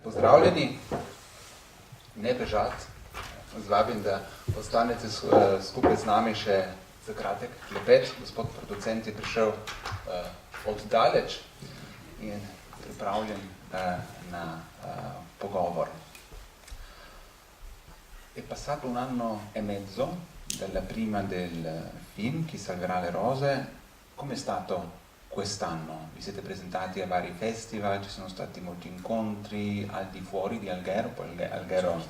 Pozdravljeni, ne bežati, z vabim, da ostanete skupaj z nami še za kratek klepet. Gospod producent je prišel od daleč in pripravljen na pogovor. È passato un anno e mezzo dalla prima del film Chi salverà le rose. Com'è stato quest'anno? Vi siete presentati a vari festival, ci sono stati molti incontri al di fuori di Alghero, poi Alghero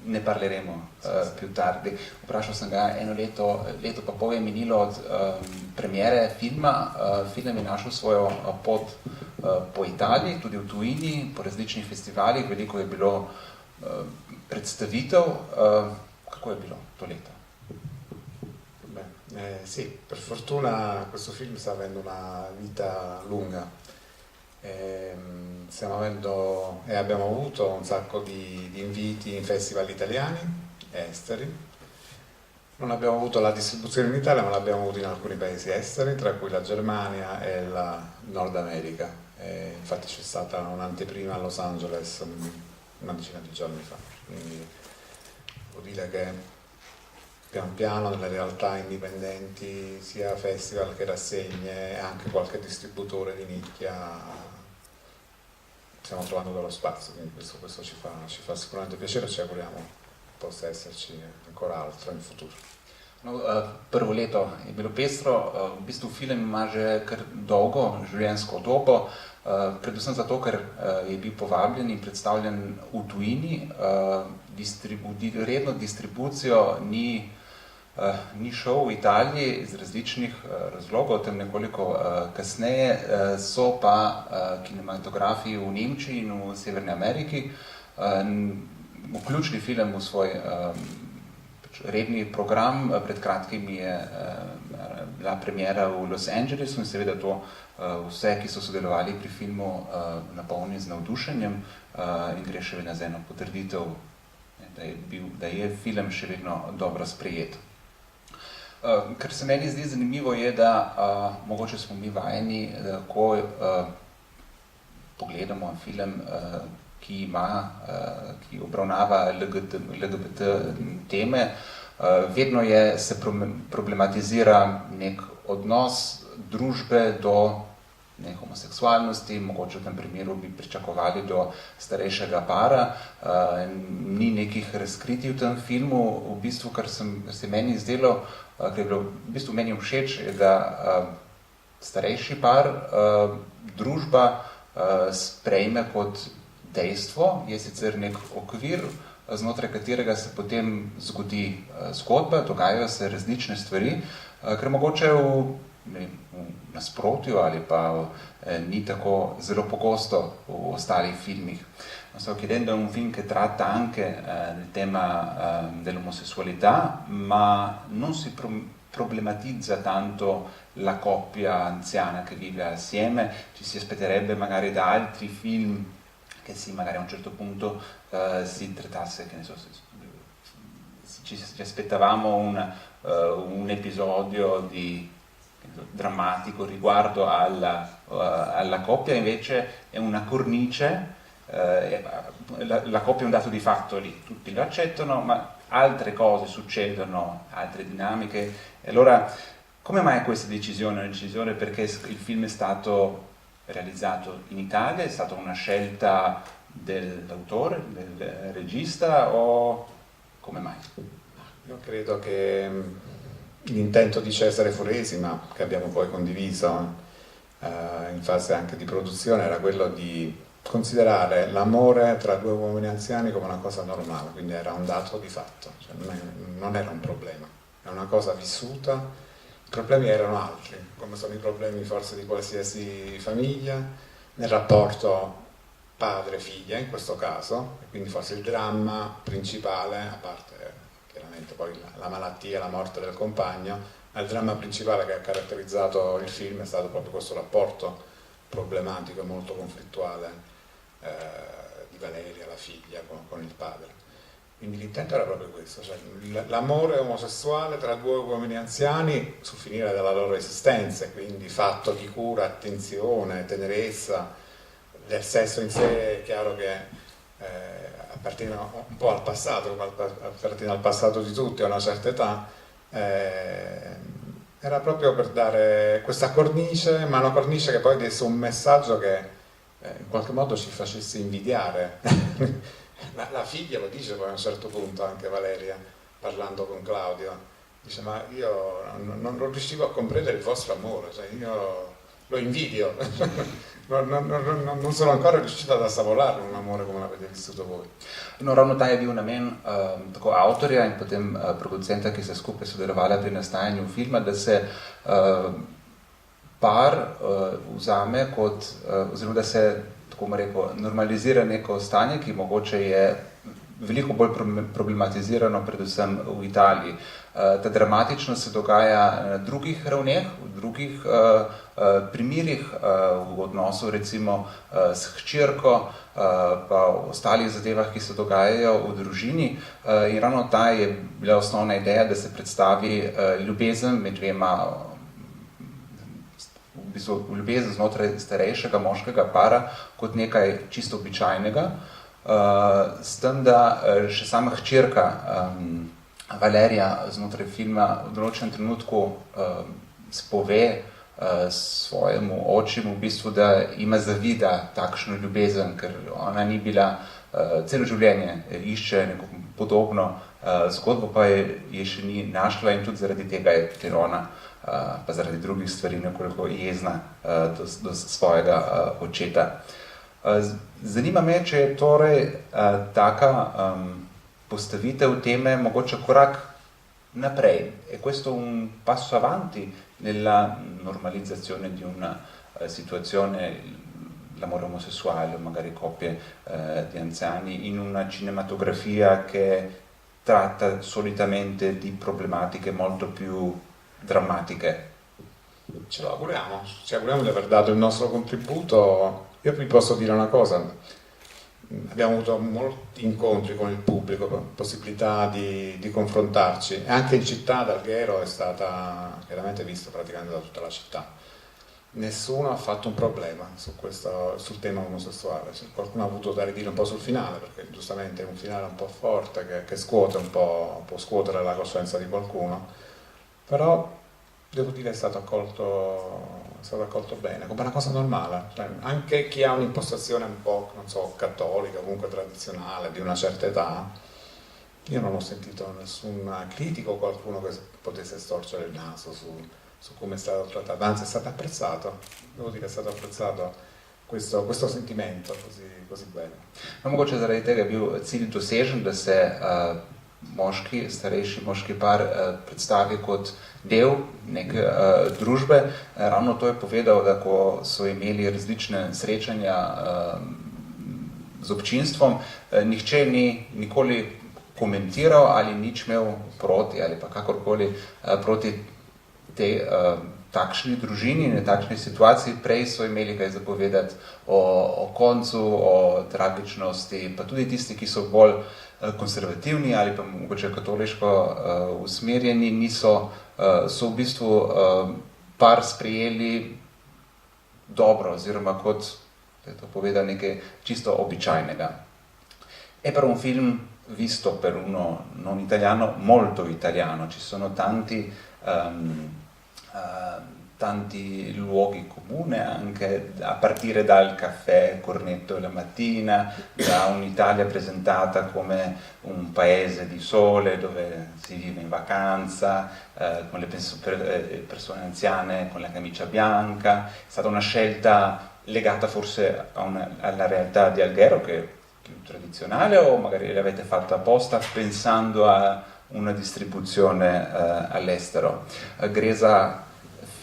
ne parleremo più tardi. Vprašal sem ga eno leto pa pol je minilo od premiere filma. Film je našel svojo pot po Italiji, tudi v tujini, po različnih festivalih, veliko je bilo predstavitev. Kako je bilo to leto? Sì, per fortuna questo film sta avendo una vita lunga. Abbiamo avuto un sacco di inviti in festival italiani e esteri. Non abbiamo avuto la distribuzione in Italia, ma l'abbiamo avuto in alcuni paesi esteri, tra cui la Germania e la Nord America. Infatti c'è stata un'anteprima a Los Angeles una decina di giorni fa. Quindi vuol dire che pian piano nelle realtà indipendenti, sia festival che rassegne e anche qualche distributore di nicchia, stiamo trovando dello spazio, quindi questo ci fa sicuramente piacere e ci auguriamo possa esserci ancora altro in futuro. No, prvo leto je bilo pestro, v bistvu film ima že kar dolgo življenjsko dobo, predvsem zato, ker je bil povabljen in predstavljen v tujini, redno distribucijo ni šel v Italiji iz različnih razlogov, o tem nekoliko kasneje. So pa kinematografiji v Nemčiji in v Severni Ameriki vključili film v svoj redni program. Pred kratkim je bila premiera v Los Angelesu in seveda to vse, ki so sodelovali pri filmu, napolni z navdušenjem in gre še vedno za eno potrditev, da je film še vedno dobro sprejet. Kar se meni zdi zanimivo je, da mogoče smo mi vajeni, ko pogledamo film, ki obravnava LGBT teme, vedno se problematizira nek odnos družbe do homoseksualnosti, mogoče v tem primeru bi pričakovali do starejšega para. Ni nekih razkritij v tem filmu. V bistvu, kar se meni zdelo, kar je bilo v bistvu meni všeč, je, da starejši par družba sprejme kot dejstvo, je sicer nek okvir, znotraj katerega se potem zgodi zgodba, dogajajo se različne stvari, ker mogoče v nasprotju ali pa ni tako zelo pogosto v ostalih filmih. Sto chiedendo un film che tratta anche del tema dell'omosessualità, ma non si problematizza tanto la coppia anziana che vive assieme. Ci si aspetterebbe magari da altri film che sì, magari a un certo punto si trattasse, che ne so, ci aspettavamo un episodio drammatico riguardo alla coppia, invece è una cornice. La coppia è un dato di fatto lì, tutti lo accettano, ma altre cose succedono, altre dinamiche. E allora, come mai questa decisione? Una decisione perché il film è stato realizzato in Italia, è stata una scelta dell'autore, del regista, o come mai? Io credo che l'intento di Cesare Foresi, ma che abbiamo poi condiviso in fase anche di produzione, era quello di considerare l'amore tra due uomini anziani come una cosa normale, quindi era un dato di fatto, cioè non era un problema, è una cosa vissuta. I problemi erano altri, come sono i problemi forse di qualsiasi famiglia, nel rapporto padre-figlia in questo caso, e quindi forse il dramma principale, a parte chiaramente poi la malattia e la morte del compagno, ma il dramma principale che ha caratterizzato il film è stato proprio questo rapporto problematico e molto conflittuale di Valeria, la figlia, con il padre. Quindi l'intento era proprio questo, cioè l'amore omosessuale tra due uomini anziani sul finire della loro esistenza, quindi fatto di cura, attenzione, tenerezza. Del sesso in sé è chiaro che appartengono un po' al passato, come appartiene al passato di tutti a una certa età, era proprio per dare questa cornice, ma una cornice che poi desse un messaggio che in qualche modo ci facesse invidiare. La figlia lo dice poi a un certo punto, anche Valeria, parlando con Claudio, dice: ma io non riuscivo a comprendere il vostro amore, cioè io lo invidio, non sono ancora riuscita ad assaporare un amore come l'avete vissuto voi. No, ravno ta je bil namen tako avtorja in potem producenta, ki sta skupaj sodelovala pri nastajanju filma, da se par vzame kot, oziroma da se, tako bom rekel, normalizira neko stanje, ki mogoče je veliko bolj problematizirano, predvsem v Italiji. Ta dramatičnost se dogaja na drugih ravneh, v drugih primerih, v odnosu recimo s hčerko, pa v ostalih zadevah, ki se dogajajo v družini. In ravno ta je bila osnovna ideja, da se predstavi ljubezen med dvema, v bistvu ljubezen znotraj starejšega moškega para kot nekaj čisto običajnega. S tem, da še sama hčerka Valerija znotraj filma v določenem trenutku spove svojemu očemu v bistvu, da ima zavida takšno ljubezen, ker ona ni bila celo življenje išče neko podobno zgodbo, pa je še ni našla in tudi zaradi tega je potem ona, pa zaradi drugih stvari nekoliko jezna do svojega očeta. Zanima me, če je torej taka postavitev teme mogoče korak naprej. È questo un passo avanti nella normalizzazione di una situazione, l'amore omosessuale o magari coppie di anziani, in una cinematografia che tratta solitamente di problematiche molto più drammatiche? Ci auguriamo di aver dato il nostro contributo. Io vi posso dire una cosa: abbiamo avuto molti incontri con il pubblico, possibilità di confrontarci, e anche in città ad Alghero è stata chiaramente vista praticamente da tutta la città. Nessuno ha fatto un problema sul tema omosessuale. Qualcuno ha avuto da ridire un po' sul finale, perché giustamente è un finale un po' forte che scuote un po', può scuotere la coscienza di qualcuno, però devo dire è stato accolto bene, come una cosa normale. Cioè, anche chi ha un'impostazione un po', non so, cattolica, comunque tradizionale, di una certa età, io non ho sentito nessun critico o qualcuno che potesse storcere il naso su come è stato trattato, anzi è stato apprezzato, devo dire è stato apprezzato questo sentimento così bello. No, mogoče zaradi tega je bil cilj dosežen, da se starejši moški par predstavi kot del neke družbe. Ravno to je povedal, da ko so imeli različne srečanja z občinstvom, nihče ni nikoli komentiral ali nič imel proti ali pa kakorkoli proti tej takšni družini, ne takšni situaciji. Prej so imeli kaj zapovedati o koncu, o tragičnosti, pa tudi tisti, ki so bolj konservativni ali pa mogoče katoliško usmerjeni, so v bistvu par sprejeli dobro, oziroma kot, da je to povedal, nekaj čisto običajnega. È però un film visto per uno non italiano molto italiano, ci sono tanti luoghi comuni, anche a partire dal caffè Cornetto la mattina, da un'Italia presentata come un paese di sole dove si vive in vacanza, con le persone anziane con la camicia bianca. È stata una scelta legata forse alla realtà di Alghero, che è più tradizionale, o magari l'avete fatta apposta pensando a una distribuzione all'estero? Gre za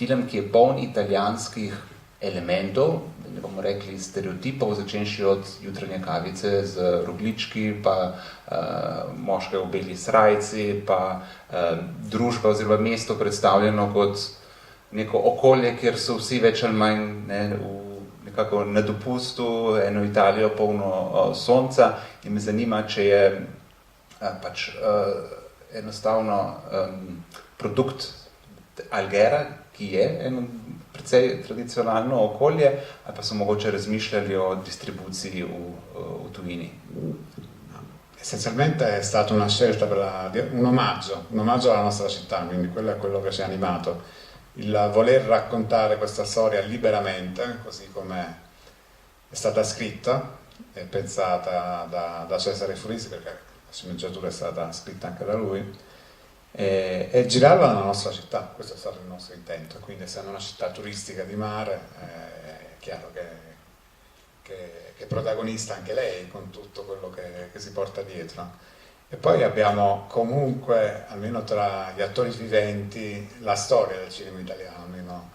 film, ki je poln italijanskih elementov, ne bomo rekli stereotipov, začenši od jutranje kavice z rogljički, pa moške v beli srajci, pa družba oziroma mesto predstavljeno kot neko okolje, kjer so vsi več ali manj nekako na dopustu, eno Italijo polno sonca. In me zanima, če je pač enostavno produkt Alghera, ki je eno precej tradicionalno okolje, ali pa so mogoče razmišljali o distribuciji v tujini? Essenzialmente è stata una scelta un omaggio alla nostra città, quindi quello è quello che ci ha animato, il voler raccontare questa storia liberamente, così come è stata scritta e pensata da Cesare Furisi, perché la sceneggiatura è stata scritta anche da lui, e girarla nella nostra città. Questo è stato il nostro intento. Quindi, essendo una città turistica di mare, è chiaro che è protagonista anche lei, con tutto quello che si porta dietro. E poi abbiamo comunque, almeno tra gli attori viventi, la storia del cinema italiano, almeno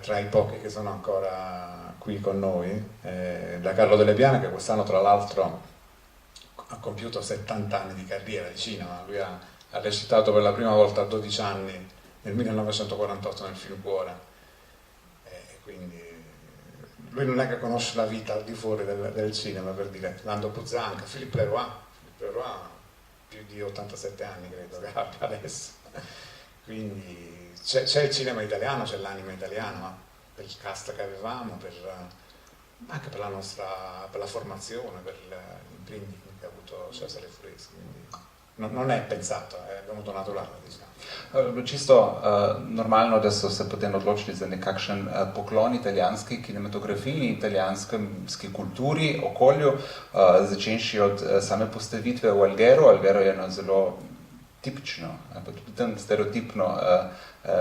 tra i pochi che sono ancora qui con noi, da Carlo Delle Piane, che quest'anno tra l'altro ha compiuto 70 anni di carriera di cinema. Lui ha recitato per la prima volta a 12 anni nel 1948 nel film Cuore, quindi lui non è che conosce la vita al di fuori del cinema, per dire. Lando Buzzanca, Philippe Leroy più di 87 anni credo che abbia adesso, quindi c'è il cinema italiano, c'è l'anima italiana, ma per il cast che avevamo, anche per la formazione, per l'imprinting che ha avuto Cesare Furisi, quindi non è pensato, è venuto naturale, diciamo. Čisto normalno, da so se potem odločili za nekakšen poklon italijanski kinematografiji, italijanski kulturi, okolju, začenši od same postavitve v Alghero. Alghero je eno zelo tipično, pa tudi tam stereotipno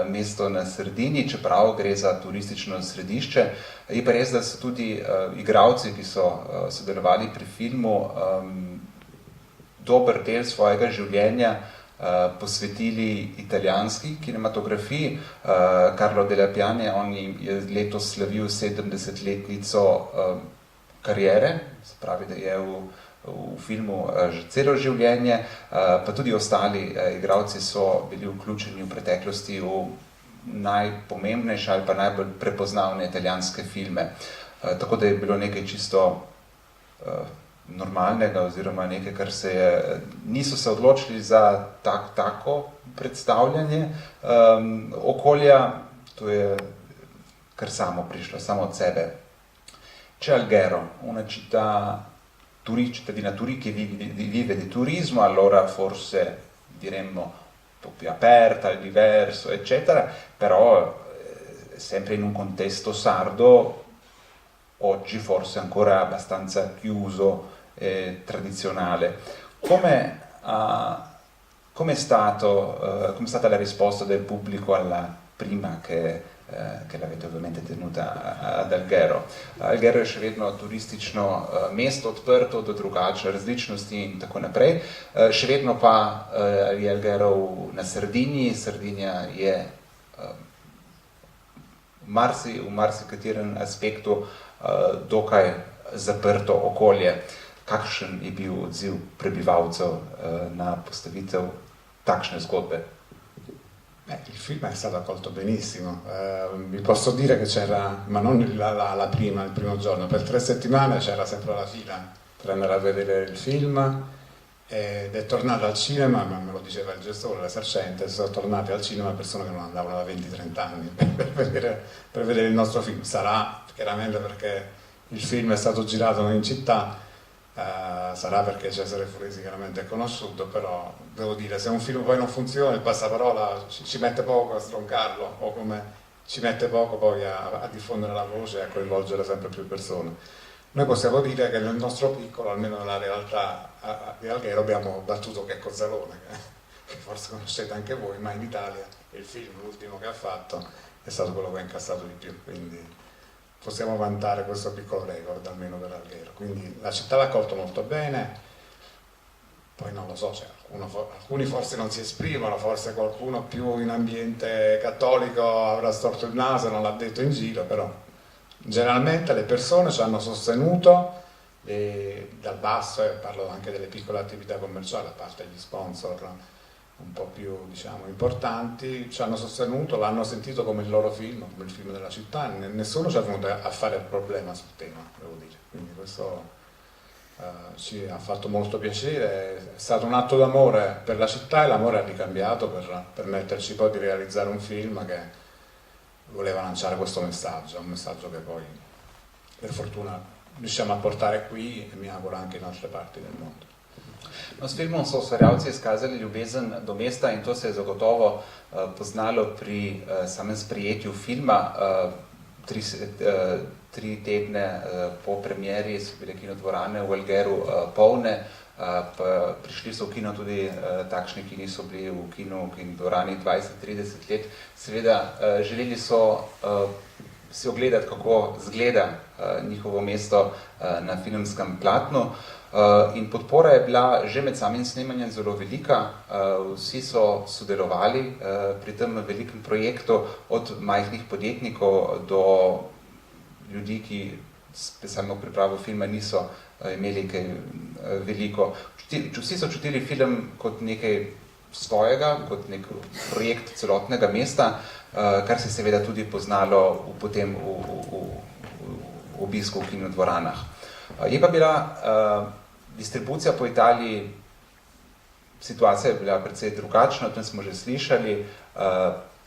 mesto na Sardini, čeprav gre za turistično središče. Je pa res, da so tudi igralci, ki so sodelovali pri filmu, dober del svojega življenja posvetili italijanski kinematografiji. Carlo Delle Piane, on je letos slavil 70-letnico kariere, se pravi, da je v filmu že celo življenje, pa tudi ostali igralci so bili vključeni v preteklosti v najpomembnejše ali pa najbolj prepoznavne italijanske filme. Tako da je bilo nekaj čisto normalnega, oziroma nekaj, kar niso se odločili za tako predstavljanje okolja, to je kar samo prišlo, samo od sebe. C'è Alghero, una città cittadina che vive di turismo, allora forse diremmo un po' più aperta, diverso, eccetera, però sempre in un contesto sardo, oggi forse ancora abbastanza chiuso e tradizionale. Com'è stata la risposta del pubblico alla prima che l'avete ovviamente tenuta ad Alghero? Alghero je še vedno turistično mesto, odprto do drugače različnosti in tako naprej. Še vedno pa je Alghero na Sardiniji. Sardinija je v marsikaterem aspektu dokaj zaprto okolje. Kakšen je bil odziv prebivalcev na postavitev takšne zgodbe? Il film è stato accolto benissimo. Vi posso dire che c'era, ma non il primo giorno, per 3 settimane c'era sempre la fila per andare a vedere il film, ed è tornato al cinema, ma me lo diceva il gestore, l'esercente, sono tornati al cinema persone che non andavano da 20-30 anni per vedere il nostro film. Sarà chiaramente perché il film è stato girato in città, sarà perché Cesare Furisi chiaramente è conosciuto, però devo dire, se un film poi non funziona, il passaparola ci mette poco a stroncarlo, o come ci mette poco poi a diffondere la voce e a coinvolgere sempre più persone. Noi possiamo dire che nel nostro piccolo, almeno nella realtà di Alghero, abbiamo battuto Checco Zalone, che forse conoscete anche voi, ma in Italia il film, l'ultimo che ha fatto, è stato quello che ha incassato di più, quindi possiamo vantare questo piccolo record almeno per Alghero. Quindi la città l'ha accolto molto bene, poi non lo so, alcuni forse non si esprimono, forse qualcuno più in ambiente cattolico avrà storto il naso e non l'ha detto in giro, però generalmente le persone ci hanno sostenuto dal basso, e parlo anche delle piccole attività commerciali, a parte gli sponsor un po' più, diciamo, importanti, ci hanno sostenuto, l'hanno sentito come il loro film, come il film della città, nessuno ci è venuto a fare il problema sul tema, devo dire, quindi questo ci ha fatto molto piacere, è stato un atto d'amore per la città, e l'amore ha ricambiato per permetterci poi di realizzare un film che voleva lanciare questo messaggio, un messaggio che poi per fortuna riusciamo a portare qui e mi auguro anche in altre parti del mondo. No, s filmom so ustvarjalci izkazali ljubezen do mesta in to se je zagotovo poznalo pri samem sprijetju filma. 3 tedne po premieri so bile kinodvorane v Algeru polne, pa prišli so v kino tudi takšni, ki niso bili v kinodvorani 20-30 let. Seveda želeli so si ogledati, kako zgleda njihovo mesto na filmskem platnu. In podpora je bila že med samim snemanjem zelo velika. Vsi so sodelovali pri tem velikem projektu, od majhnih podjetnikov do ljudi, ki samo pripravo filma niso imeli kaj veliko. Vsi so čutili film kot nekaj svojega, kot nek projekt celotnega mesta, kar se seveda tudi poznalo potem v obisku v kinodvoranah. Je pa bila distribucija po Italiji, situacija je bila precej drugačna, o tem smo že slišali,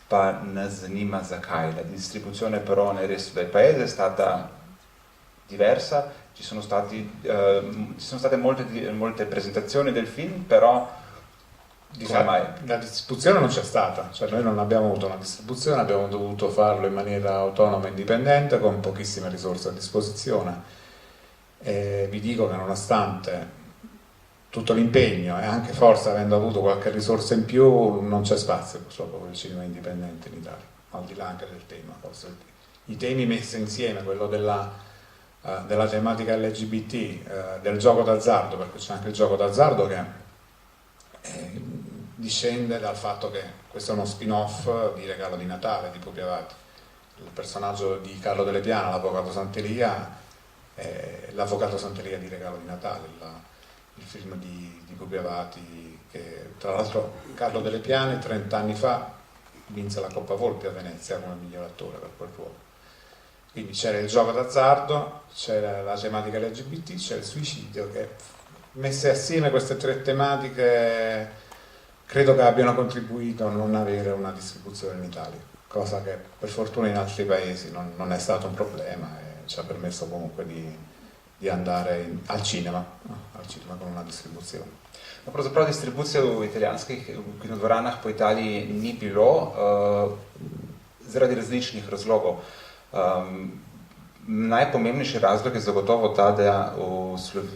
pa nas zanima zakaj. La distribuzione però nel resto del paese è stata diversa, ci sono state molte presentazioni del film, però la distribuzione non c'è stata, cioè noi non abbiamo avuto una distribuzione, abbiamo dovuto farlo in maniera autonoma e indipendente con pochissime risorse a disposizione. E vi dico che nonostante tutto l'impegno e anche forse avendo avuto qualche risorsa in più, non c'è spazio purtroppo per il cinema indipendente in Italia, al di là anche del tema. Forse i temi messi insieme, quello della tematica LGBT, del gioco d'azzardo, perché c'è anche il gioco d'azzardo che discende dal fatto che questo è uno spin-off di Regalo di Natale di Pupi Avati. Il personaggio di Carlo Delle Piane, l'avvocato Santelia, l'avvocato Santelia di Regalo di Natale, il film di Pupi Avati, che tra l'altro Carlo Delle Piane 30 anni fa vinse la Coppa Volpi a Venezia come miglior attore per quel ruolo. Quindi c'era il gioco d'azzardo, c'era la tematica LGBT, c'era il suicidio, che messe assieme queste 3 tematiche credo che abbiano contribuito a non avere una distribuzione in Italia, cosa che per fortuna in altri paesi non è stato un problema e ci ha permesso comunque di andare al cinema con una distribuzione. No, pravzaprav distribucije v italijanskih kinodvoranah po Italiji ni bilo zaradi različnih razlogov. Najpomembnejši razlog je zagotovo ta, da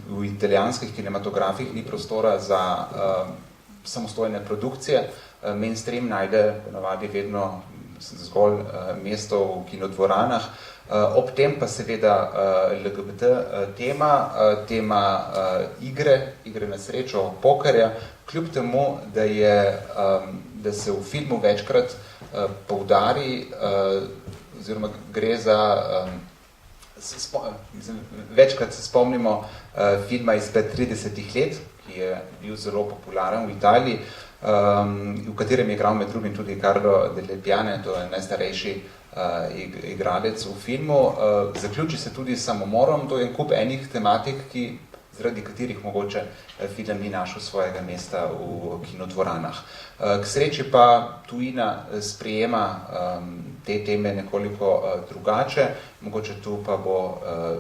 v italijanskih kinematografih ni prostora za samostojne produkcije. Mainstream najde ponavadi vedno zgolj mesto v kinodvoranah. Ob tem pa seveda LGBT tema igre na srečo, pokerja, kljub temu, da se v filmu večkrat poudari, oziroma gre za večkrat se spomnimo filma izpred 30 let, ki je bil zelo popularen v Italiji, v katerem je igral med drugim tudi Carlo Delle Piane, to je najstarejši igralec v filmu. Zaključi se tudi s samomorom, to je en kup enih tematik, zaradi katerih mogoče film ni našel svojega mesta v kinodvoranah. K sreči pa tujina sprejema te teme nekoliko drugače, mogoče tu pa bo,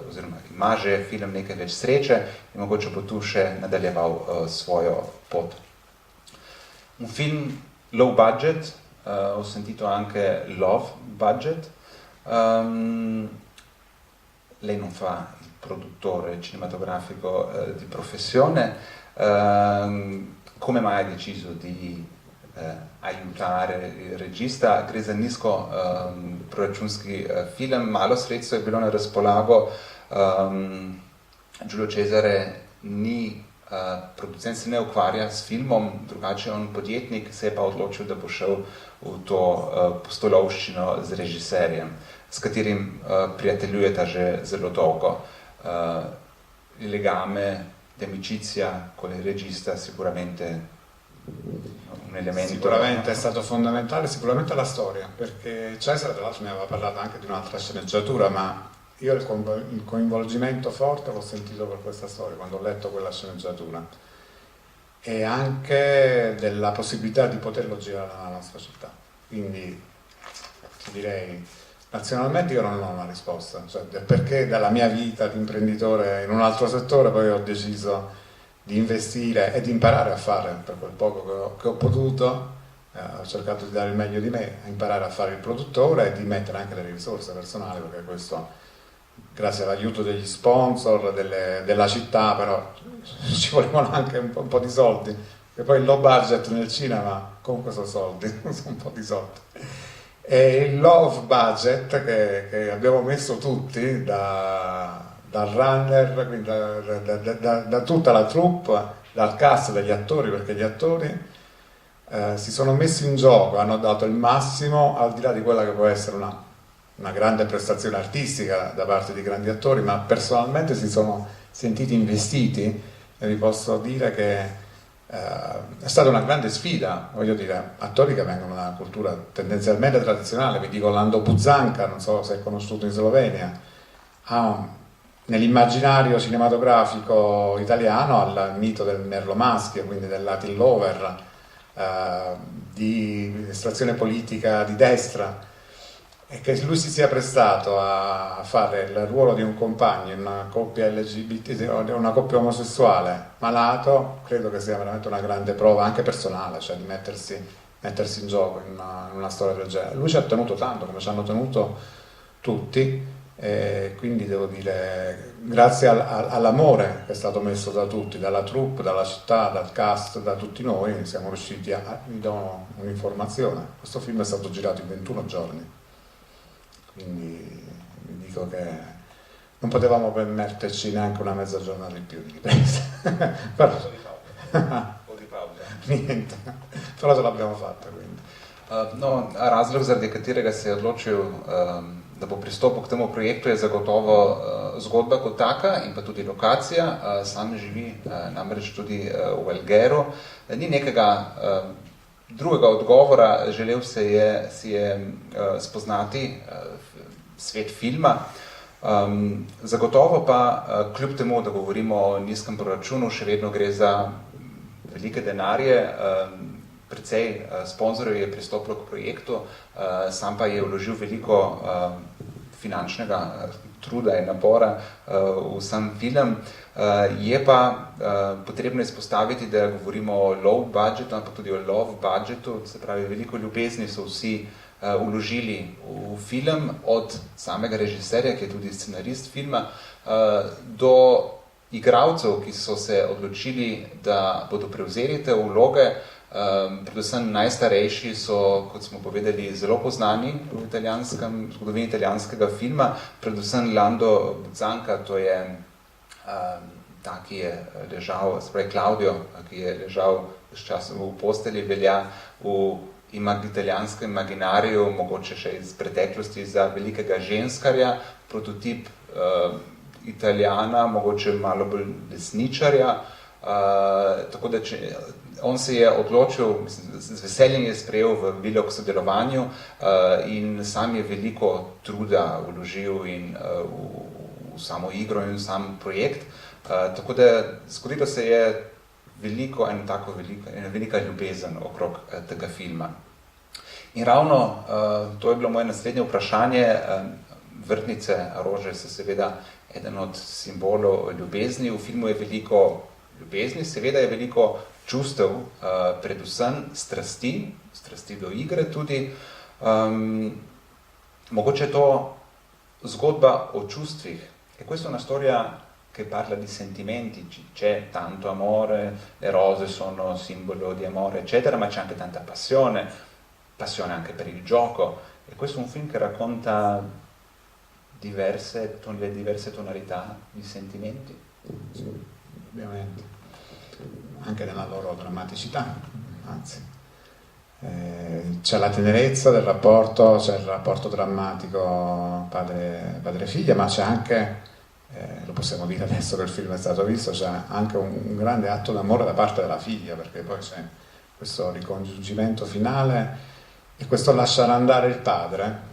oziroma ima že film nekaj več sreče in mogoče bo tu še nadaljeval svojo pot. Un film low budget, ho sentito anche low budget. Lei non fa il produttore cinematografico di professione. Come mai ha deciso di aiutare il regista? Gre za nizko proračunski film, malo sredstev je bilo na razpolago. Giulio Cesare ni producent, se ne ukvarja s filmom, drugače on podjetnik, se je pa odločil, da bo šel v to pustolovščino z režiserjem, s katerim prijateljujeta že zelo dolgo. Il legame di amicizia con il regista sicuramente un elemento. Sicuramente è stato fondamentale, sicuramente la storia, perché Cesare tra l'altro mi aveva parlato anche di un'altra sceneggiatura, ma io il coinvolgimento forte l'ho sentito per questa storia, quando ho letto quella sceneggiatura, e anche della possibilità di poterlo girare nella nostra città. Quindi direi, razionalmente io non ho una risposta, cioè perché dalla mia vita di imprenditore in un altro settore poi ho deciso di investire e di imparare a fare per quel poco che ho potuto, ho cercato di dare il meglio di me, a imparare a fare il produttore e di mettere anche le risorse personali, perché questo grazie all'aiuto degli sponsor, della città, però ci volevano anche un po' di soldi, e poi il low budget nel cinema comunque sono soldi, sono un po' di soldi. E il low budget che abbiamo messo tutti, dal runner, quindi da tutta la troupe, dal cast degli attori, perché gli attori si sono messi in gioco, hanno dato il massimo al di là di quella che può essere una grande prestazione artistica da parte di grandi attori, ma personalmente si sono sentiti investiti e vi posso dire che è stata una grande sfida, voglio dire, attori che vengono da una cultura tendenzialmente tradizionale, vi dico Lando Buzzanca, non so se è conosciuto in Slovenia, nell'immaginario cinematografico italiano al mito del merlo maschio, quindi del Latin lover, di estrazione politica di destra, e che lui si sia prestato a fare il ruolo di un compagno in una coppia LGBT, una coppia omosessuale malato, credo che sia veramente una grande prova anche personale, cioè di mettersi in gioco in una storia del genere. Lui ci ha tenuto tanto, come ci hanno tenuto tutti, e quindi devo dire grazie all'amore che è stato messo da tutti, dalla troupe, dalla città, dal cast, da tutti noi, siamo riusciti vi do un'informazione, questo film è stato girato in 21 giorni. Quindi vi dico che non potevamo permetterci neanche una mezza giornata in più di ripresa. Però... O di pauza. Niente, però ce l'abbiamo fatta. Quindi. No, razlog, zaradi katerega se je odločil, da bo pristopil k temu projektu, je zagotovo zgodba kot taka in pa tudi lokacija. Sam živi namreč tudi v Algeru. Ni nekega drugega odgovora, želel si je spoznati svet filma. Zagotovo pa, kljub temu, da govorimo o nizkem proračunu, še vedno gre za velike denarje, precej sponzorjev je pristopilo k projektu, sam pa je vložil veliko finančnega truda in napora v sam film. Je pa potrebno izpostaviti, da govorimo o low budgetu, ampak tudi o love budgetu, se pravi, veliko ljubezni so vsi vložili v film, od samega režiserja, ki je tudi scenarist filma, do igralcev, ki so se odločili, da bodo prevzeli te vloge. Predvsem najstarejši so, kot smo povedali, zelo poznani v zgodovini italijanskega filma, predvsem Lando Buzzanca, to je ta, ki je ležal, spravi Claudio, ki je ležal s časom v posteli, velja v italijanskem imaginariju, mogoče še iz preteklosti, za velikega ženskarja, prototip Italijana, mogoče malo bolj desničarja, tako da on se je odločil, z veseljem je sprejel v vilo k sodelovanju in sam je veliko truda vložil in v samo igro in v sam projekt, tako da zgodilo se je ena velika ljubezen okrog tega filma. In ravno to je bilo moje naslednje vprašanje. Vrtnice, rože so seveda eden od simbolov ljubezni. V filmu je veliko ljubezni, seveda je veliko čustev, predvsem strasti do igre tudi. Mogoče je to zgodba o čustvih. E questa è una storia che parla di sentimenti, c'è tanto amore, le rose sono simbolo di amore, eccetera, ma c'è anche tanta passione anche per il gioco. E questo è un film che racconta le diverse tonalità di sentimenti. Sì, ovviamente. Anche nella loro drammaticità, anzi. C'è la tenerezza del rapporto, c'è il rapporto drammatico padre-figlia, ma c'è anche, lo possiamo dire adesso che il film è stato visto, c'è anche un grande atto d'amore da parte della figlia, perché poi c'è questo ricongiungimento finale e questo lasciare andare il padre,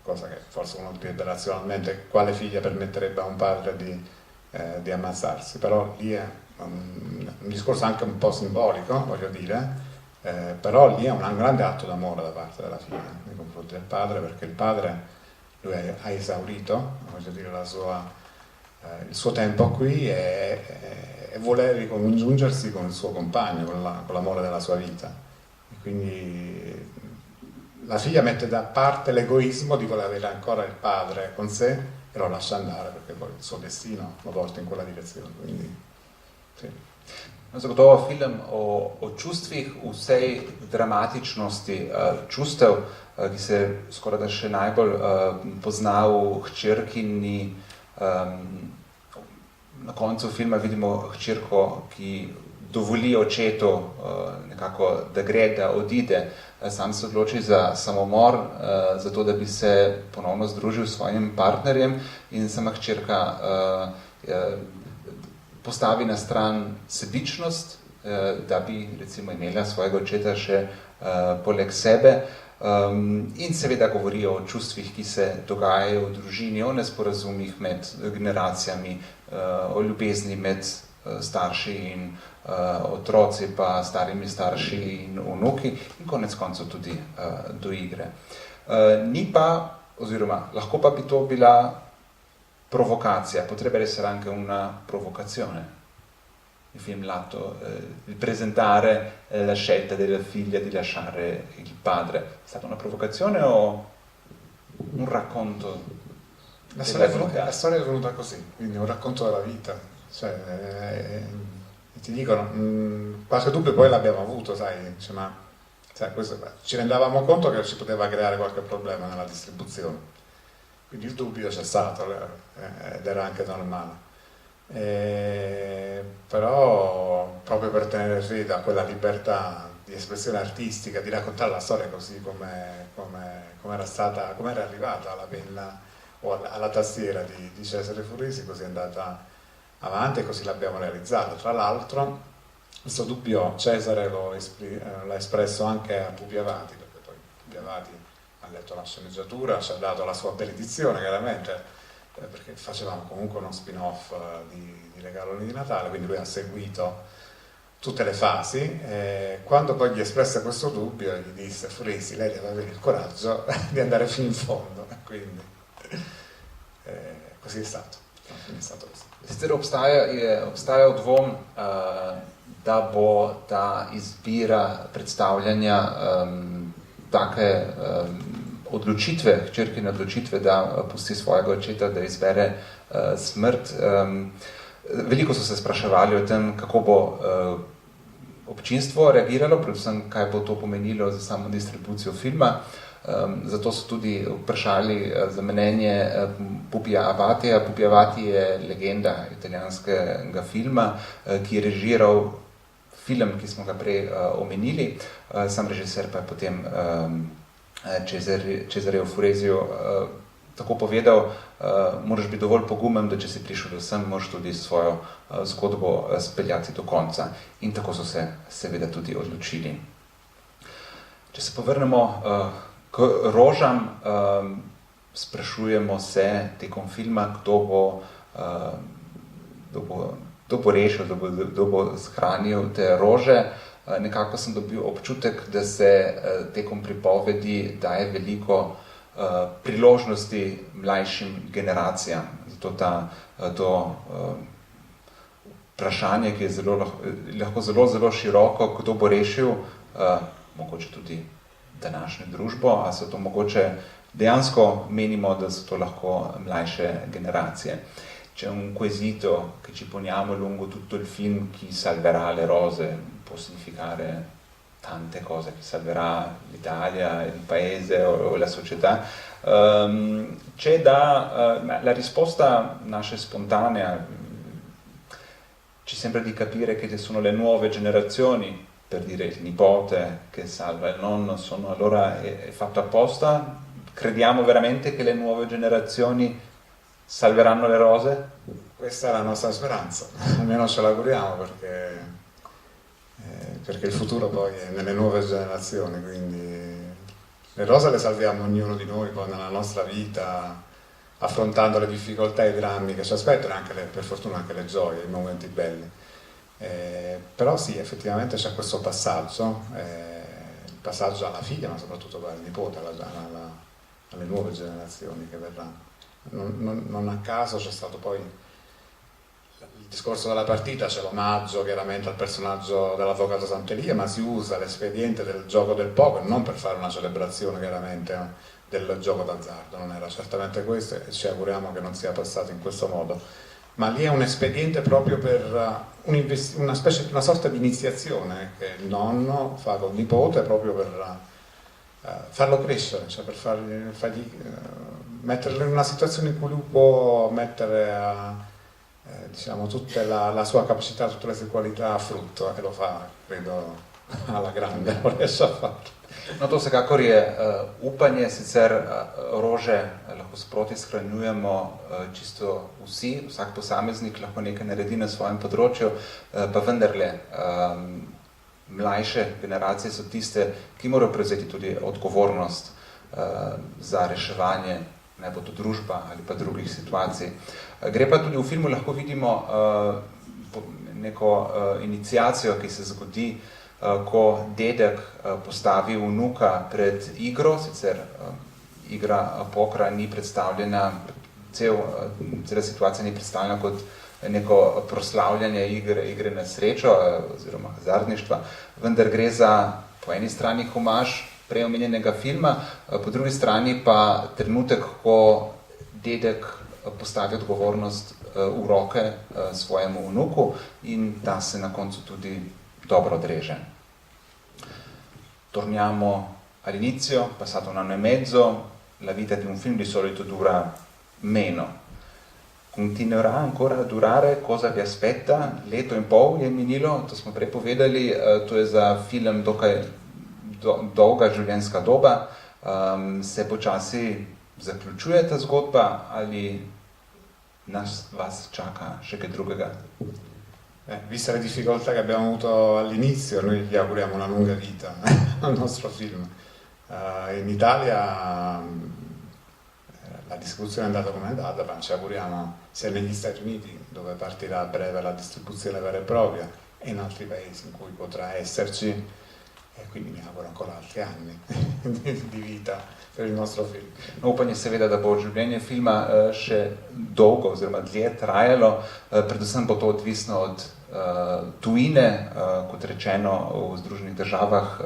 cosa che forse uno direbbe razionalmente, quale figlia permetterebbe a un padre di ammazzarsi, però lì è un discorso anche un po' simbolico, voglio dire, Però lì è un grande atto d'amore da parte della figlia nei confronti del padre, perché il padre lui ha esaurito, voglio dire, il suo tempo qui e vuole ricongiungersi con il suo compagno, con l'amore della sua vita. E quindi la figlia mette da parte l'egoismo di voler avere ancora il padre con sé e lo lascia andare perché poi il suo destino lo porta in quella direzione. Quindi, sì. Zagotovo film o čustvih, vsej dramatičnosti čustev, ki se skoraj da še najbolj pozna v hčerkini. Na koncu filma vidimo hčerko, ki dovoli očetu nekako, da gre, da odide. Sam se odloči za samomor, zato da bi se ponovno združil s svojim partnerjem in sama hčerka postavi na stran sebičnost, da bi recimo imela svojega očeta še poleg sebe in seveda govori o čustvih, ki se dogajajo v družini, o nesporazumih med generacijami, o ljubezni med starši in otroci, pa starimi starši in vnuki in konec koncev tudi do igre. Ni pa, oziroma lahko pa bi to bila provocazione, potrebbe essere anche una provocazione il film lato, presentare la scelta della figlia di lasciare il padre. È stata una provocazione o un racconto? La storia è venuta così, quindi un racconto della vita. Cioè, ti dicono, qualche dubbio poi l'abbiamo avuto, sai, cioè, ma ci rendavamo conto che ci poteva creare qualche problema nella distribuzione. Quindi il dubbio c'è stato ed era anche normale. Però proprio per tenere fede a quella libertà di espressione artistica, di raccontare la storia così come era arrivata alla penna o alla tastiera di Cesare Furresi, così è andata avanti e così l'abbiamo realizzata. Tra l'altro questo dubbio Cesare l'ha espresso anche a Pupi Avati, perché poi Pupi Avati ha letto la sceneggiatura, ci ha dato la sua benedizione chiaramente, perché facevamo comunque uno spin-off di Regaloni di Natale, quindi lui ha seguito tutte le fasi e quando poi gli espresse questo dubbio gli disse: Furresi, lei deve avere il coraggio di andare fino in fondo, quindi così è stato. È stato così. Sicer obstaja dvom, da bo ta izbira predstavljanja take odločitve, hčerkine odločitve, da pusti svojega očeta, da izbere smrt. Veliko so se spraševali o tem, kako bo občinstvo reagiralo, predvsem kaj bo to pomenilo za samo distribucijo filma. Zato so tudi vprašali za mnenje Pupija Avatija. Pupi Avati je legenda italijanskega filma, ki je režiral film, ki smo ga prej omenili. Sam režiser pa je potem Cesareju Furresiju tako povedal: moraš biti dovolj pogumen, da če si prišel do sem, moraš tudi svojo zgodbo speljati do konca. In tako so se seveda tudi odločili. Če se povrnemo k rožam, sprašujemo se tekom filma, kdo bo rešil, kdo bo shranil te rože. Nekako sem dobil občutek, da se tekom pripovedi daje veliko priložnosti mlajšim generacijam. Zato to vprašanje, ki je lahko zelo široko, kdo bo rešil, mogoče tudi današnjo družbo, a so to mogoče dejansko menimo, da so to lahko mlajše generacije. C'è un quesito che ci poniamo lungo tutto il film: chi salverà le rose? Può significare tante cose, chi salverà l'Italia, il paese o la società. La risposta nasce spontanea, ci sembra di capire che sono le nuove generazioni, per dire il nipote che salva il nonno, allora è fatto apposta? Crediamo veramente che le nuove generazioni salveranno le rose? Questa è la nostra speranza, almeno ce l'auguriamo, perché il futuro poi è nelle nuove generazioni, quindi le rose le salviamo ognuno di noi poi nella nostra vita, affrontando le difficoltà e i drammi che ci aspettano, e anche per fortuna anche le gioie, i momenti belli. Però sì, effettivamente c'è questo passaggio, il passaggio alla figlia, ma soprattutto al nipote, alle nuove generazioni che verranno. Non a caso c'è stato poi il discorso della partita, c'è l'omaggio chiaramente al personaggio dell'avvocato Sant'Elia, ma si usa l'espediente del gioco del poker non per fare una celebrazione chiaramente del gioco d'azzardo, non era certamente questo e ci auguriamo che non sia passato in questo modo, ma lì è un espediente proprio per una sorta di iniziazione che il nonno fa col nipote proprio per farlo crescere, cioè per metterlo in una situazione in cui lui può mettere diciamo, tutta la sua capacità, tutte le sue qualità a frutto, e lo fa, credo, alla grande, lo riesce a fare. No, to vsekakor je upanje, sicer orože lahko sproti shranjujemo čisto vsi, vsak posameznik lahko nekaj naredi na svojem področju, pa vendarle mlajše generacije so tiste, ki morajo prevzeti tudi odgovornost za reševanje, ne bo to družba ali pa drugih situacij. Gre pa tudi v filmu, lahko vidimo neko iniciacijo, ki se zgodi, ko dedek postavi vnuka pred igro, sicer igra pokra ni predstavljena, cela situacija ni predstavljena kot neko proslavljanje igre na srečo oziroma hazardništva, vendar gre za po eni strani homaž prej omenjenega filma, po drugi strani pa trenutek, ko dedek postavi odgovornost v roke svojemu vnuku in da se na koncu tudi dobro odreže. Torniamo all'inizio, passato un anno e mezzo, la vita di un film di solito dura meno. Continuerà ancora a durare? Cosa vi aspetta? Leto in pol je minilo, to smo prej povedali, to je za film dokaj dolga življenjska doba. Se počasi zaključuje ta zgodba ali vas čaka še kaj drugega? Viste le difficoltà che abbiamo avuto all'inizio, noi gli auguriamo una lunga vita al nostro film. In Italia la distribuzione è andata come è andata, ma ci auguriamo sia negli Stati Uniti, dove partirà a breve la distribuzione vera e propria, e in altri paesi in cui potrà esserci, e quindi mi auguro ancora altri anni di vita per il nostro film. No, upanje seveda, da bo življenje filma še dolgo oziroma dlje trajalo, predvsem bo to odvisno od tujine, kot rečeno v Združenih državah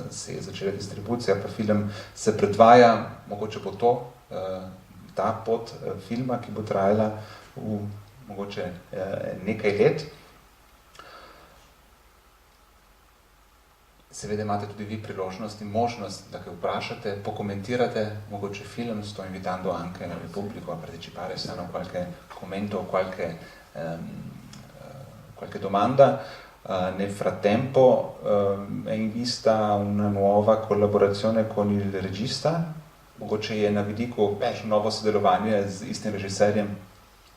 se je začela distribucija, pa film se predvaja, mogoče bo to ta pot filma, ki bo trajala v mogoče nekaj let. Seveda imate tudi vi priložnost in možnost, da kaj vprašate, pokomentirate mogoče film, sto invitando anche il pubblico a partecipare se hanno qualche commento o qualche domanda. Nel frattempo è in vista una nuova collaborazione con il regista, mogoče je na vidiku nuovo sodelovanje z istim režiserjem.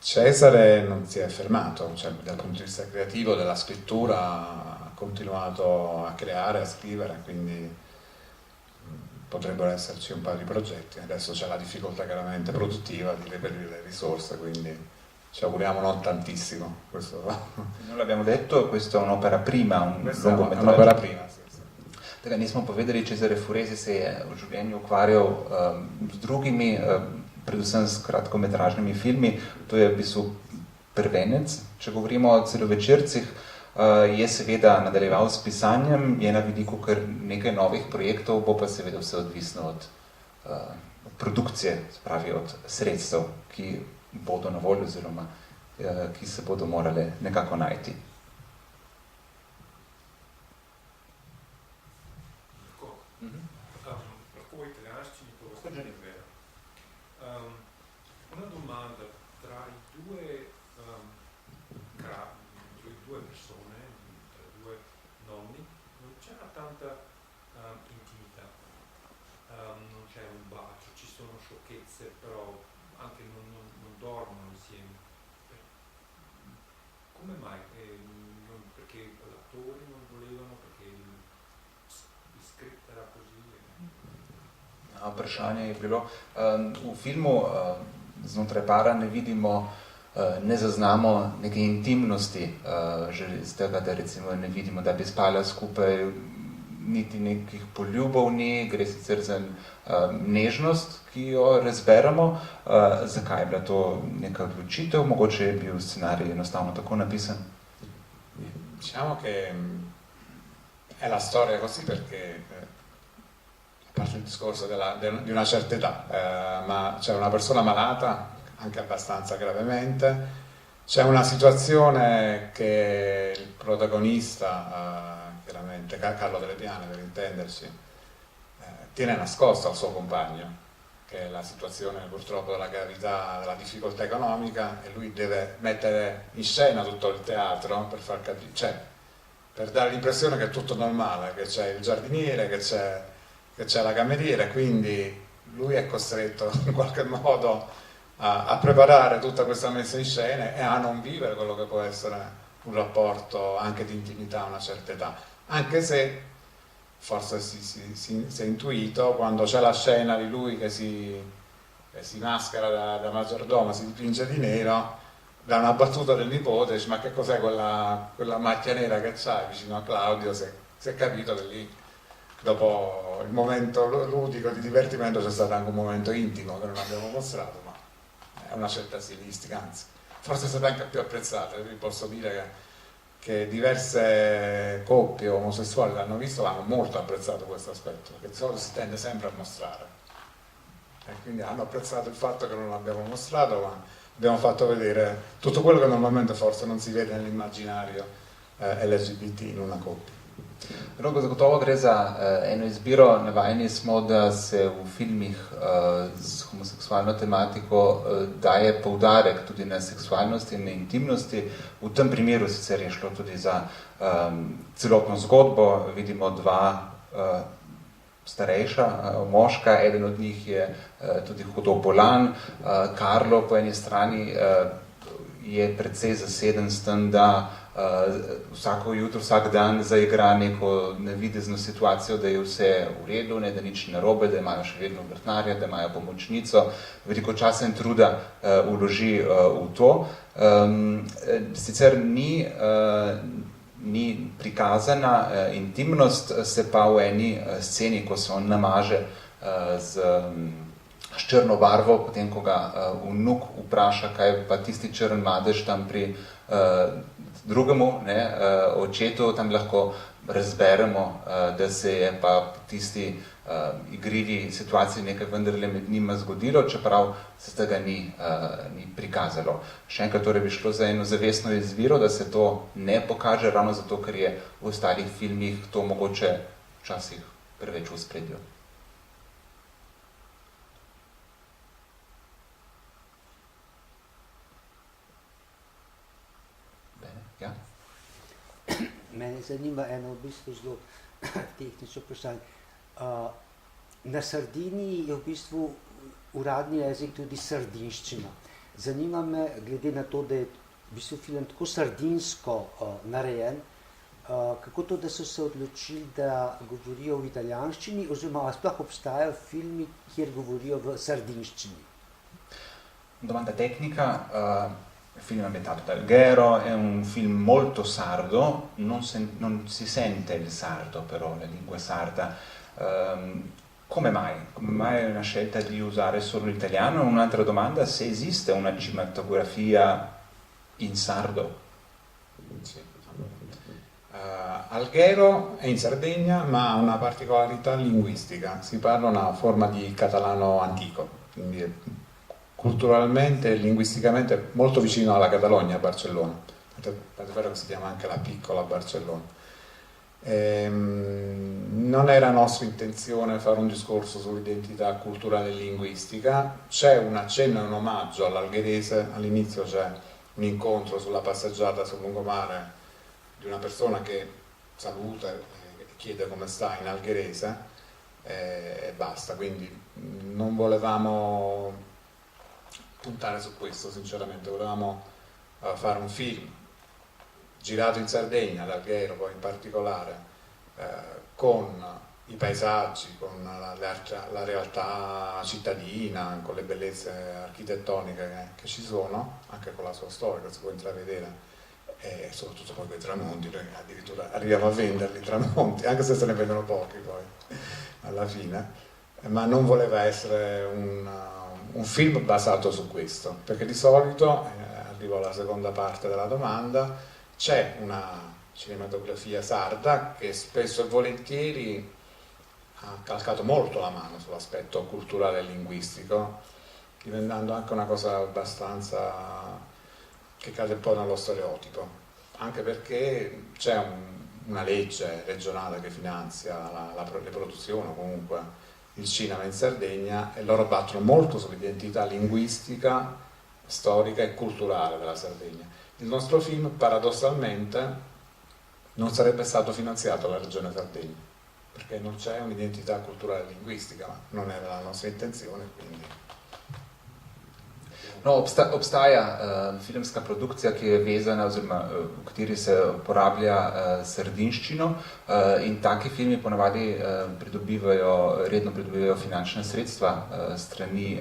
Cesare non si è fermato, cioè dal punto di vista creativo, della scrittura, ha continuato a creare, a scrivere, quindi potrebbero esserci un paio di progetti. Adesso c'è la difficoltà chiaramente produttiva di reperire le risorse, quindi ci auguriamo non tantissimo. Questo... Non l'abbiamo detto, questa è un'opera prima, un lungometraggio. Un'opera prima, sì. Tega nismo povedali, Cesare Furesi se je v življenju ukvarjal z drugimi, predvsem s kratkometražnimi filmi, to je v bistvu prvenec. Če govorimo o celovečercih, je seveda nadaljeval s pisanjem, je na vidiku kar nekaj novih projektov, bo pa seveda vse odvisno od produkcije, spravi od sredstev, ki bodo na voljo oziroma ki se bodo morale nekako najti. Una domanda, tra i due persone, tra i due nonni, non c'era tanta intimità, non c'è un bacio, ci sono sciocchezze, però anche non dormono insieme. Come mai? Perché gli attori non volevano, perché il script era così? Vprašanje je bilo, v filmu znotraj para ne vidimo ne zaznamo neke intimnosti, že iz tega, da recimo ne vidimo, da bi spala skupaj, niti nekih poljubov ni, gre sicer za nežnost, ki jo razberemo. Zakaj je bila to neka odločitev? Mogoče je bil scenarij enostavno tako napisan? Diciamo che è la storia così perché a parte il discorso di una certa età, ma c'è una persona malata anche abbastanza gravemente, c'è una situazione che il protagonista, chiaramente Carlo Delle Piane per intenderci, tiene nascosto al suo compagno, che è la situazione purtroppo della gravità, della difficoltà economica, e lui deve mettere in scena tutto il teatro per far capire, cioè per dare l'impressione che è tutto normale, che c'è il giardiniere, che c'è la cameriera, quindi lui è costretto in qualche modo a preparare tutta questa messa in scena e a non vivere quello che può essere un rapporto anche di intimità a una certa età, anche se forse si è intuito quando c'è la scena di lui che si maschera da maggiordomo, si dipinge di nero, da una battuta del nipote dice: ma che cos'è quella macchia nera che c'hai vicino a Claudio? Si è capito che lì, dopo il momento ludico di divertimento, c'è stato anche un momento intimo che non abbiamo mostrato, ma è una scelta stilistica, anzi forse è stata anche più apprezzata. Vi posso dire che diverse coppie omosessuali l'hanno visto, hanno molto apprezzato questo aspetto, perché di solito si tende sempre a mostrare, e quindi hanno apprezzato il fatto che non l'abbiamo mostrato, ma abbiamo fatto vedere tutto quello che normalmente forse non si vede nell'immaginario LGBT in una coppia. Drugo, zagotovo gre za eno izbiro. Navajeni smo, da se v filmih z homoseksualno tematiko daje poudarek tudi na seksualnosti in na intimnosti. V tem primeru sicer je šlo tudi za celotno zgodbo. Vidimo dva starejša moška, eden od njih je tudi hudo bolan. Carlo po eni strani je precej zaseden s tem, da vsako jutro, vsak dan zaigra neko navidezno situacijo, da je vse v redu, ne, da nič narobe, da imajo še vedno vrtnarja, da imajo pomočnico, veliko časa in truda vloži v to. Sicer ni prikazana intimnost, se pa v eni sceni, ko se on namaže s črno barvo, potem ko ga vnuk vpraša, kaj pa tisti črn madež tam pri drugemu, očetu, tam lahko razberemo, da se je pa tisti igrivi situaciji nekaj vendarle med njima zgodilo, čeprav se tega ni prikazalo. Še enkrat, torej bi šlo za eno zavestno izbiro, da se to ne pokaže, ravno zato, ker je v ostalih filmih to mogoče včasih preveč v ospredju. Ja. Mene zanima eno v bistvu zelo tehnično vprašanje. Na Sardiniji je v bistvu uradni jezik tudi sardinščina. Zanima me, glede na to, da je v bistvu film tako sardinsko narejen, kako to, da so se odločili, da govorijo v italijanščini, oziroma sploh obstajajo filmi, kjer govorijo v sardinščini? Domanda tecnica. Il film ambientato da Alghero, è un film molto sardo, non si sente il sardo però, la lingua sarda. Come mai? Come mai è una scelta di usare solo l'italiano? Un'altra domanda, se esiste una cinematografia in sardo? Sì. Alghero è in Sardegna, ma ha una particolarità linguistica, si parla una forma di catalano antico, quindi culturalmente e linguisticamente molto vicino alla Catalogna, a Barcellona. È vero che si chiama anche la piccola Barcellona. Non era nostra intenzione fare un discorso sull'identità culturale e linguistica, c'è un accenno e un omaggio all'algherese, all'inizio c'è un incontro sulla passeggiata sul lungomare di una persona che saluta e chiede come sta in algherese e basta, quindi non volevamo puntare su questo, sinceramente volevamo fare un film girato in Sardegna, ad Alghero poi in particolare, con i paesaggi, con la realtà cittadina, con le bellezze architettoniche che ci sono, anche con la sua storia che si può intravedere, e soprattutto poi quei tramonti, noi addirittura arriviamo a venderli i tramonti, anche se se ne vedono pochi poi alla fine, ma non voleva essere un film basato su questo, perché di solito, arrivo alla seconda parte della domanda, c'è una cinematografia sarda che spesso e volentieri ha calcato molto la mano sull'aspetto culturale e linguistico, diventando anche una cosa abbastanza che cade un po' nello stereotipo, anche perché c'è una legge regionale che finanzia le produzioni o comunque il cinema in Sardegna, e loro battono molto sull'identità linguistica, storica e culturale della Sardegna. Il nostro film, paradossalmente, non sarebbe stato finanziato dalla Regione Sardegna, perché non c'è un'identità culturale e linguistica, ma non era la nostra intenzione, quindi... No, obstaja filmska produkcija, ki je vezana, oziroma v kateri se uporablja sardinščino, in taki filmi ponavadi redno pridobivajo finančne sredstva strani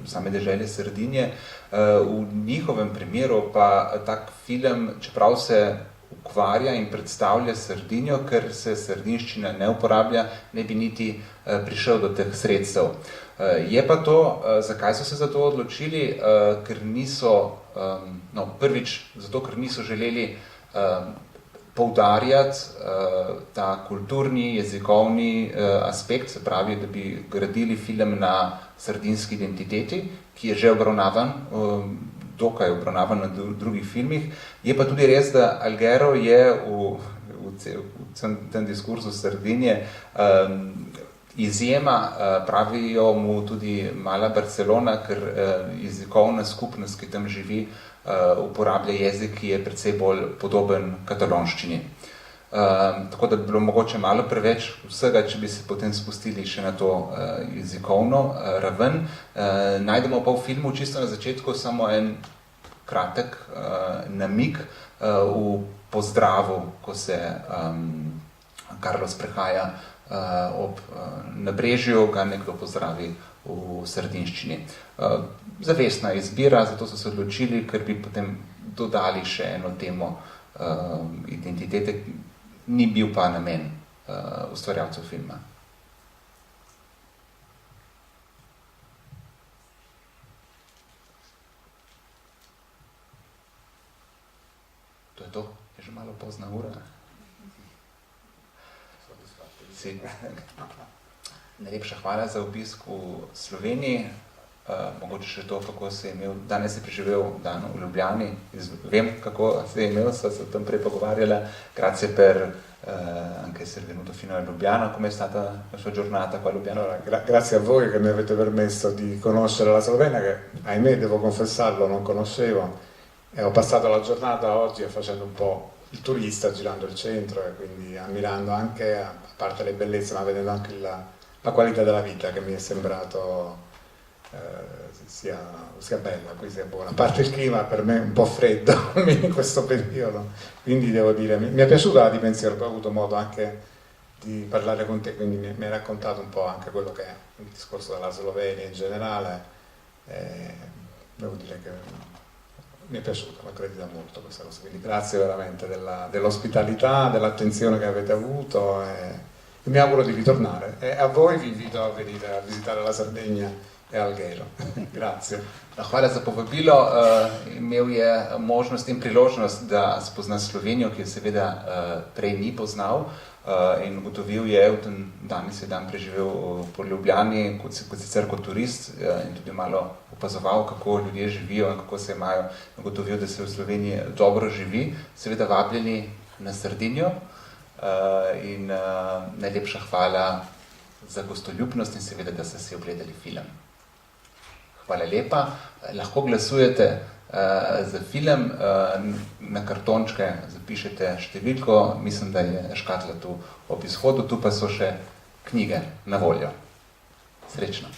same dežele Sardinje. V njihovem primeru pa tak film, čeprav se ukvarja in predstavlja Sardinjo, ker se sardinščina ne uporablja, ne bi niti prišel do teh sredstev. Je pa to, zakaj so se za to odločili, ker niso, prvič zato, ker niso želeli poudarjati ta kulturni, jezikovni aspekt, se pravi, da bi gradili film na sardinski identiteti, ki je že obravnavan, dokaj obravnavan na drugih filmih. Je pa tudi res, da Alghero je v tem diskurzu Sardinje izjema, pravijo mu tudi mala Barcelona, ker jezikovna skupnost, ki tam živi, uporablja jezik, ki je precej bolj podoben katalonščini. Tako da bi bilo mogoče malo preveč vsega, če bi se potem spustili še na to jezikovno raven. Najdemo pa v filmu čisto na začetku samo en kratek namig v pozdravu, ko se Carlos prehaja ob nabrežju, ga nekdo pozdravi v sardinščini. Zavestna izbira, zato so se odločili, ker bi potem dodali še eno temo identitete, ni bil pa namen ustvarjalcev filma. To je to, je že malo pozna ura. Najlepša hvala za obisk v Sloveniji. Mogoče še to, kako se je imel, danes je preživel dan v Ljubljani, vem, kako se je imel, sva se tam prej pogovarjala. Grazie per anche essere venuto fino a Lubiana, come è stata la sua giornata qua a Lubiana? Grazie a voi che mi avete permesso di conoscere la Slovenia, che ahimè, devo confessarlo, non conoscevo, e ho passato la giornata oggi facendo un po' il turista, girando il centro e quindi ammirando anche, a parte le bellezze, ma vedendo anche la qualità della vita, che mi è sembrato sia bella, qui sia buona. A parte il clima, per me è un po' freddo in questo periodo, quindi devo dire, mi è piaciuta la dimensione, poi ho avuto modo anche di parlare con te, quindi mi hai raccontato un po' anche quello che è il discorso della Slovenia in generale, devo dire che mi è piaciuta, l'ho gradita molto questa cosa, quindi grazie veramente dell'ospitalità, dell'attenzione che avete avuto e mi auguro di ritornare, e a voi vi invito a venire a visitare la Sardegna e Alghero. Grazie. Hvala za povabilo. Imel je možnost in priložnost, da spozna Slovenijo, ki je seveda prej ni poznal, in ugotovil je, danes je dan preživel po Ljubljani, kot sicer kot turist, in tudi malo opazoval, kako ljudje živijo in kako se imajo. Ugotovil, da se v Sloveniji dobro živi, seveda vabljeni na Sardinjo, in najlepša hvala za gostoljubnost in seveda, da ste si ogledali film. Hvala lepa. Lahko glasujete za film, na kartončke zapišete številko, mislim, da je škatla tu ob izhodu, tu pa so še knjige na voljo. Srečno.